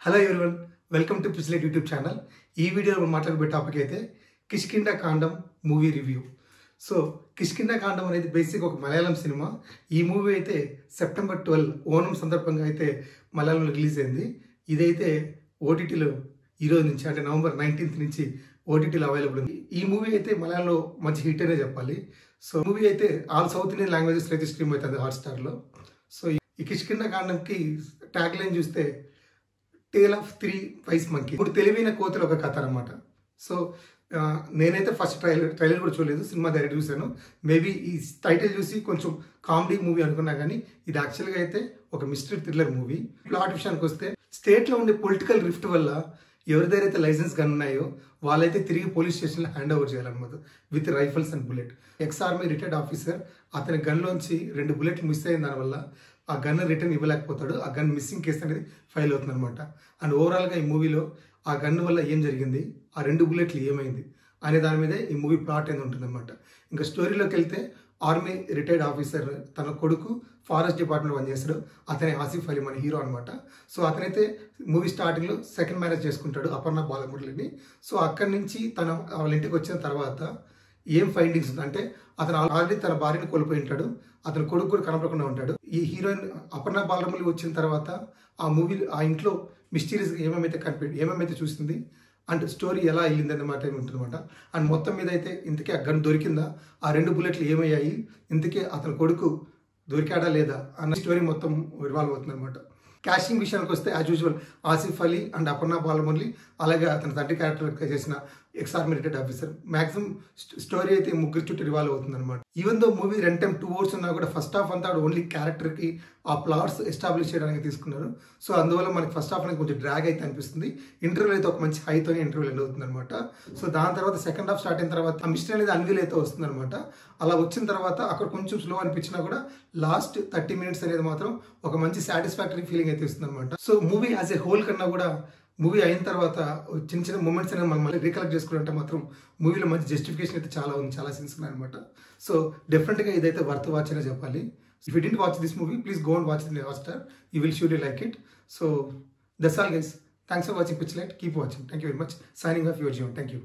Hello everyone, welcome to పిస్లెట్ YouTube channel. ఈ వీడియోలో మాట్లాడబోయే టాపిక్ అయితే కిష్కింధ కాండం మూవీ రివ్యూ. సో కిష్కింధ కాండం అనేది బేసిక్ ఒక మలయాళం సినిమా. ఈ మూవీ అయితే సెప్టెంబర్ 12 ఓనం సందర్భంగా అయితే మలయాళంలో రిలీజ్ అయింది. ఇదైతే ఓటీటీలో ఈరోజు నుంచి అంటే నవంబర్ 19th నుంచి ఓటీటీలో అవైలబుల్ ఉంది. ఈ మూవీ అయితే మలయాళంలో మంచి హిట్ అనే చెప్పాలి. సో మూవీ అయితే ఆల్ సౌత్ ఇండియన్ లాంగ్వేజెస్లో అయితే స్ట్రీమ్ అవుతుంది హాట్స్టార్లో. సో ఈ కిష్కింధ కాండంకి ట్యాగ్ లైన్ చూస్తే టేల్ ఆఫ్ 3 వైస్ మంకీ, ఇప్పుడు తెలివైన కోతులు ఒక కథ అనమాట. సో నేనైతే ఫస్ట్ ట్రైలర్ కూడా చూడలేదు, సినిమా డైరెక్ట్ చూశాను. మేబీ ఈ టైటిల్ చూసి కొంచెం కామెడీ మూవీ అనుకున్నా కానీ ఇది యాక్చువల్గా అయితే ఒక మిస్టరీ థ్రిల్లర్ మూవీ. ప్లాట్ విషయానికి వస్తే స్టేట్లో ఉండే పొలిటికల్ రిఫ్ట్ వల్ల ఎవరి దగ్గర అయితే లైసెన్స్ గన్ ఉన్నాయో వాళ్ళైతే తిరిగి పోలీస్ స్టేషన్లో హ్యాండ్ ఓవర్ చేయాలన్నమాట with rifles and bullet. Ex army retired officer అతని గన్లోంచి 2 బుల్లెట్లు మిస్ అయిన దానివల్ల ఆ గన్ రిటర్న్ ఇవ్వలేకపోతాడు. ఆ గన్ మిస్సింగ్ కేసు అనేది ఫైల్ అవుతుంది అనమాట. అండ్ ఓవరాల్గా ఈ మూవీలో ఆ గన్ వల్ల ఏం జరిగింది, ఆ 2 బుల్లెట్లు ఏమైంది అనే దాని మీదే ఈ మూవీ ప్లాట్ అనేది ఉంటుంది అనమాట. ఇంకా స్టోరీలోకి వెళ్తే ఆర్మీ రిటైర్డ్ ఆఫీసర్ తన కొడుకు ఫారెస్ట్ డిపార్ట్మెంట్ పనిచేస్తాడు. అతనే ఆసిఫ్ అలీ, మన హీరో అనమాట. సో అతనైతే మూవీ స్టార్టింగ్లో సెకండ్ మ్యారేజ్ చేసుకుంటాడు అపర్ణ బాలమురళిని. సో అక్కడి నుంచి తన వాళ్ళ ఇంటికి వచ్చిన తర్వాత ఏం ఫైండింగ్స్ అంటే అతను ఆల్రెడీ తన భార్యను కోల్పోయి ఉంటాడు, అతని కొడుకు కూడా కనపడకుండా ఉంటాడు. ఈ హీరోయిన్ అపర్ణ బాలమురళి వచ్చిన తర్వాత ఆ మూవీ ఆ ఇంట్లో మిస్టీరియస్ ఏమేమైతే చూసింది అండ్ స్టోరీ ఎలా అయ్యింది అన్నమాట ఉంటుందన్నమాట. అండ్ మొత్తం మీద అయితే ఇంతకీ ఆ గన్ దొరికిందా, ఆ 2 బుల్లెట్లు ఏమయ్యాయి, ఇంతకీ అతని కొడుకు దొరికాడా లేదా అన్న స్టోరీ మొత్తం ఇన్వాల్వ్ అవుతుంది అనమాట. క్యాస్టింగ్ విషయానికి వస్తే as usual Asif Ali and Aparna Balamurali, అలాగే అతని తండ్రి క్యారెక్టర్ చేసిన ex army retired officer. Maximum story అయితే ముగ్గురు చుట్టూ రివాల్వ్ అవుతుంది అనమాట. Even though movie run time 2 hours ఉన్నా కూడా ఫస్ట్ హాఫ్ అంతా ఓన్లీ క్యారెక్టర్కి ఆ ప్లాట్స్ ఎస్టాబ్లిష్ చేయడానికి తీసుకున్నారు. సో అందువల్ల మనకి ఫస్ట్ హాఫ్ అనేది కొంచెం డ్రాగ్ అయితే అనిపిస్తుంది. ఇంటర్వ్యూ అయితే ఒక మంచి హైతోనే ఇంటర్వ్యూ ఎండ్ అవుతుంది అనమాట. సో దాని తర్వాత సెకండ్ హాఫ్ స్టార్ట్ అయిన తర్వాత ఆ మిస్టరీ అనేది అన్వీల్ అయితే వస్తుంది అనమాట. అలా వచ్చిన తర్వాత అక్కడ కొంచెం స్లో అనిపించినా కూడా లాస్ట్ 30 minutes అనేది మాత్రం ఒక మంచి సాటిస్ఫాక్టరీ ఫీలింగ్ అయితే ఇస్తుంది అనమాట. So movie as a whole కన్నా కూడా మూవీ అయిన తర్వాత చిన్న చిన్న మూమెంట్స్ అనేది మనం మళ్ళీ రీకలెక్ట్ చేసుకుంటే మాత్రం మూవీలో మంచి జస్టిఫికేషన్ అయితే చాలా ఉంది, చాలా సీన్స్ ఉన్నాయి అనమాట. సో డెఫినెట్గా ఇదైతే వర్త్ వాచ్ అనే చెప్పాలి. If you didn't watch this movie, please go and watch it in Hotstar. You will surely like it. So that's all guys. Thanks for watching Pitchlight. Keep watching. Thank you very much. Signing off, your Jim. Thank you.